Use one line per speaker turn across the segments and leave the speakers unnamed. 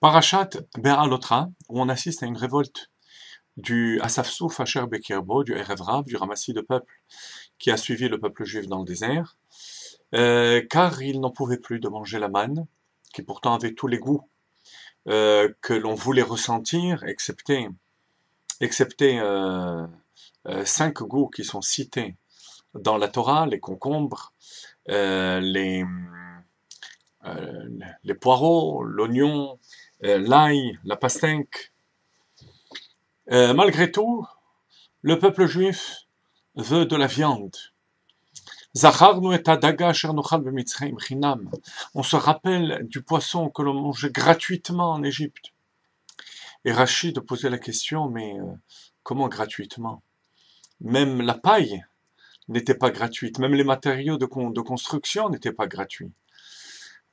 Parashat Be'alotra, où on assiste à une révolte du Asafsouf Asher Bekirbo, du Erev Rav, du ramassis de peuple qui a suivi le peuple juif dans le désert, car ils n'en pouvaient plus de manger la manne, qui pourtant avait tous les goûts que l'on voulait ressentir, excepté 5 goûts qui sont cités dans la Torah, les concombres, euh, les, euh, les poireaux, l'oignon, l'ail, la pastèque. Malgré tout, le peuple juif veut de la viande. On se rappelle du poisson que l'on mangeait gratuitement en Égypte. Et Rachid posait la question, mais comment gratuitement? Même la paille n'était pas gratuite, même les matériaux de construction n'étaient pas gratuits.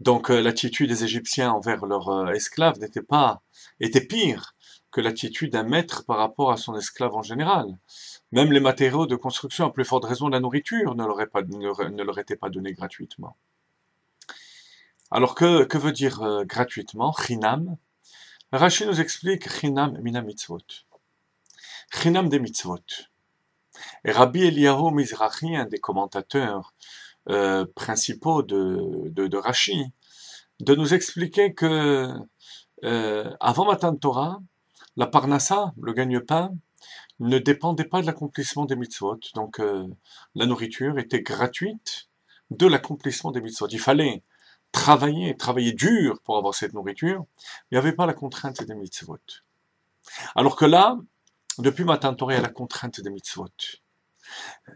Donc l'attitude des Égyptiens envers leurs esclaves était pire que l'attitude d'un maître par rapport à son esclave en général. Même les matériaux de construction, à plus forte raison la nourriture, ne leur était pas donnée gratuitement. Alors que veut dire gratuitement? Chinam. Rachid nous explique Chinam mina mitzvot. Chinam des mitzvot. Et Rabbi Eliyahu Mizrahi, un des commentateurs principaux de Rashi, de nous expliquer que avant Matan Torah, la parnassa, le gagne-pain, ne dépendait pas de l'accomplissement des mitzvot. Donc la nourriture était gratuite de l'accomplissement des mitzvot. Il fallait travailler dur pour avoir cette nourriture. Il n'y avait pas la contrainte des mitzvot. Alors que là, depuis Matan Torah, il y a la contrainte des mitzvot.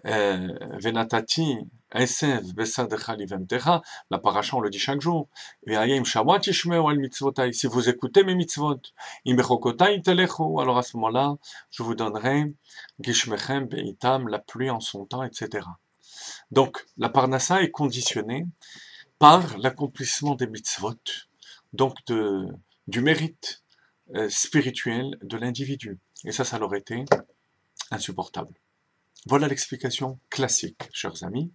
Venatati, Esev, Besadecha Livemtecha, la paracha, on le dit chaque jour. Ve'ayim Shawat Yishmeu al mitzvotai, si vous écoutez mes mitzvot, Imechokotai Telechu, alors à ce moment-là, je vous donnerai Gishmechem Beitam, la pluie en son temps, etc. Donc, la parnassa est conditionnée par l'accomplissement des mitzvot, donc du mérite spirituel de l'individu. Et ça leur était insupportable. Voilà l'explication classique, chers amis.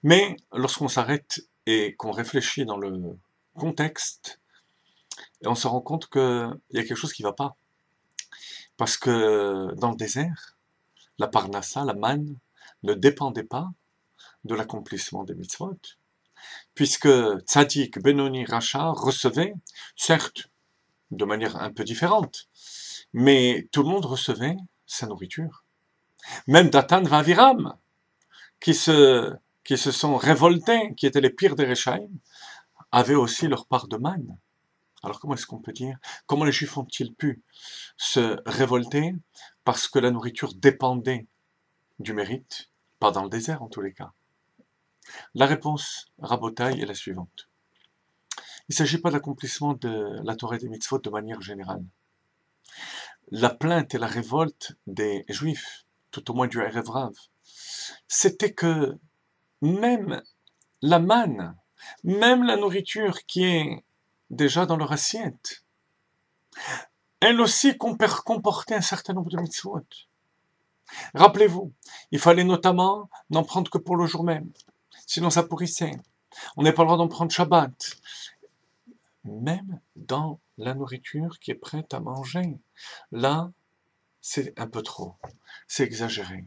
Mais lorsqu'on s'arrête et qu'on réfléchit dans le contexte, on se rend compte qu'il y a quelque chose qui ne va pas. Parce que dans le désert, la parnassa, la manne, ne dépendait pas de l'accomplissement des mitzvot. Puisque Tzadik, Benoni, Racha recevaient, certes, de manière un peu différente, mais tout le monde recevait sa nourriture. Même Datan Vaviram, qui se sont révoltés, qui étaient les pires des Réchaïm, avaient aussi leur part de manne. Alors comment est-ce qu'on peut dire? Comment les Juifs ont-ils pu se révolter parce que la nourriture dépendait du mérite? Pas dans le désert en tous les cas. La réponse, Rabotai, est la suivante. Il ne s'agit pas de l'accomplissement de la Torah et des mitzvot de manière générale. La plainte et la révolte des Juifs, tout au moins du Erev Rav, c'était que même la manne, même la nourriture qui est déjà dans leur assiette, elle aussi comportait un certain nombre de mitzvot. Rappelez-vous, il fallait notamment n'en prendre que pour le jour même, sinon ça pourrissait. On n'a pas le droit d'en prendre Shabbat. Même dans la nourriture qui est prête à manger. Là, c'est un peu trop, c'est exagéré.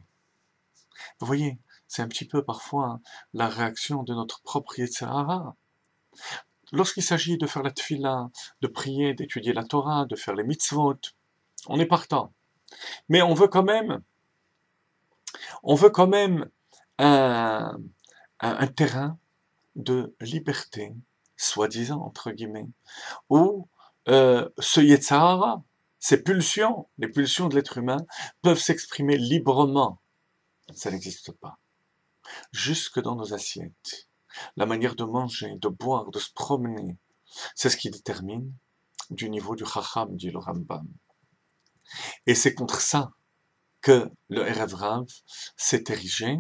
Vous voyez, c'est un petit peu parfois la réaction de notre propre Yetzer Hara. Lorsqu'il s'agit de faire la tefila, de prier, d'étudier la Torah, de faire les mitzvot, on est partant. Mais on veut quand même un terrain de liberté, soi-disant, entre guillemets, où ce Yetzer Hara, ces pulsions, les pulsions de l'être humain, peuvent s'exprimer librement. Ça n'existe pas. Jusque dans nos assiettes. La manière de manger, de boire, de se promener, c'est ce qui détermine du niveau du Chacham, dit le Rambam. Et c'est contre ça que le Erev Rav s'est érigé,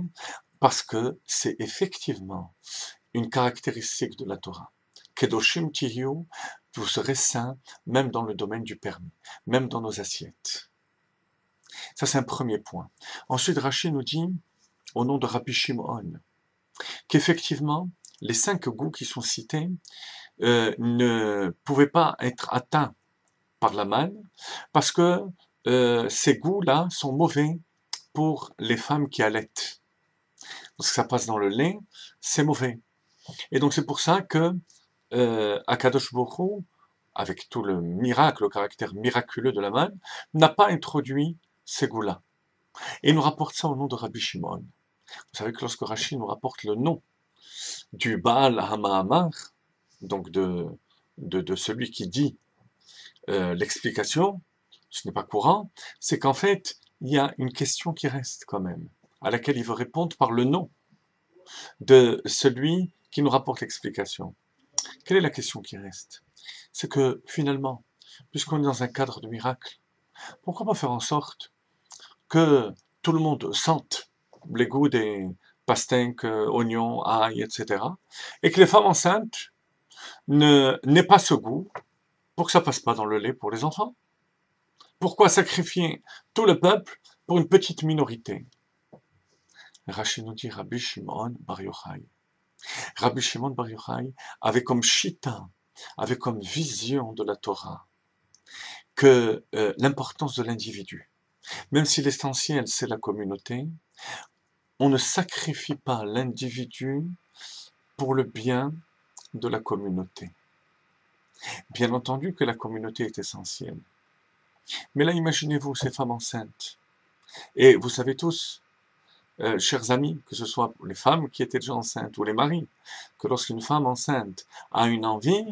parce que c'est effectivement une caractéristique de la Torah. Kedoshim tihiu, vous serez saints, même dans le domaine du permis, même dans nos assiettes. Ça, c'est un premier point. Ensuite, Rashi nous dit, au nom de Rabbi Shimon, qu'effectivement, les 5 goûts qui sont cités ne pouvaient pas être atteints par la manne, parce que ces goûts-là sont mauvais pour les femmes qui allaitent. Parce que ça passe dans le lait, c'est mauvais. Et donc c'est pour ça que Akadosh Baruch Hu, avec tout le miracle, le caractère miraculeux de la manne, n'a pas introduit ces goûts-là. Et il nous rapporte ça au nom de Rabbi Shimon. Vous savez que lorsque Rashi nous rapporte le nom du Baal HaMahamar, donc de celui qui dit l'explication, ce n'est pas courant, c'est qu'en fait, il y a une question qui reste quand même, à laquelle il veut répondre par le nom de celui qui nous rapporte l'explication. Quelle est la question qui reste? C'est que finalement, puisqu'on est dans un cadre de miracle, pourquoi pas faire en sorte que tout le monde sente les goûts des pastèques, oignons, ail, etc. et que les femmes enceintes n'aient pas ce goût pour que ça passe pas dans le lait pour les enfants? Pourquoi sacrifier tout le peuple pour une petite minorité? Rashi nous dit Rabbi Shimon Bar Yochai. Rabbi Shimon Bar Yochai avait comme shita, avait comme vision de la Torah que l'importance de l'individu, même si l'essentiel c'est la communauté, on ne sacrifie pas l'individu pour le bien de la communauté. Bien entendu que la communauté est essentielle. Mais là, imaginez-vous ces femmes enceintes. Et vous savez tous, chers amis, que ce soit les femmes qui étaient déjà enceintes ou les maris, que lorsqu'une femme enceinte a une envie,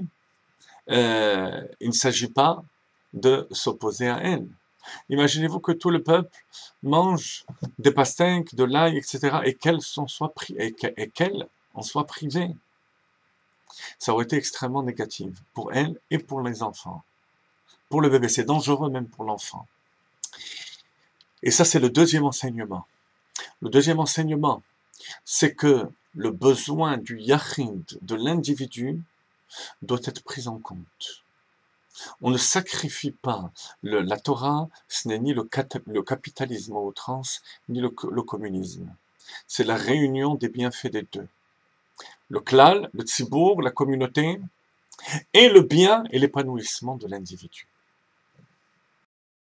il ne s'agit pas de s'opposer à elle. Imaginez-vous que tout le peuple mange des pastèques, de l'ail, etc., et qu'elle en soit privée. Ça aurait été extrêmement négatif pour elle et pour les enfants. Pour le bébé, c'est dangereux même pour l'enfant. Et ça, c'est le deuxième enseignement. Le deuxième enseignement, c'est que le besoin du yachid, de l'individu, doit être pris en compte. On ne sacrifie pas la Torah, ce n'est ni le capitalisme à outrance, ni le communisme. C'est la réunion des bienfaits des deux. Le klal, le tzibour, la communauté, et le bien et l'épanouissement de l'individu.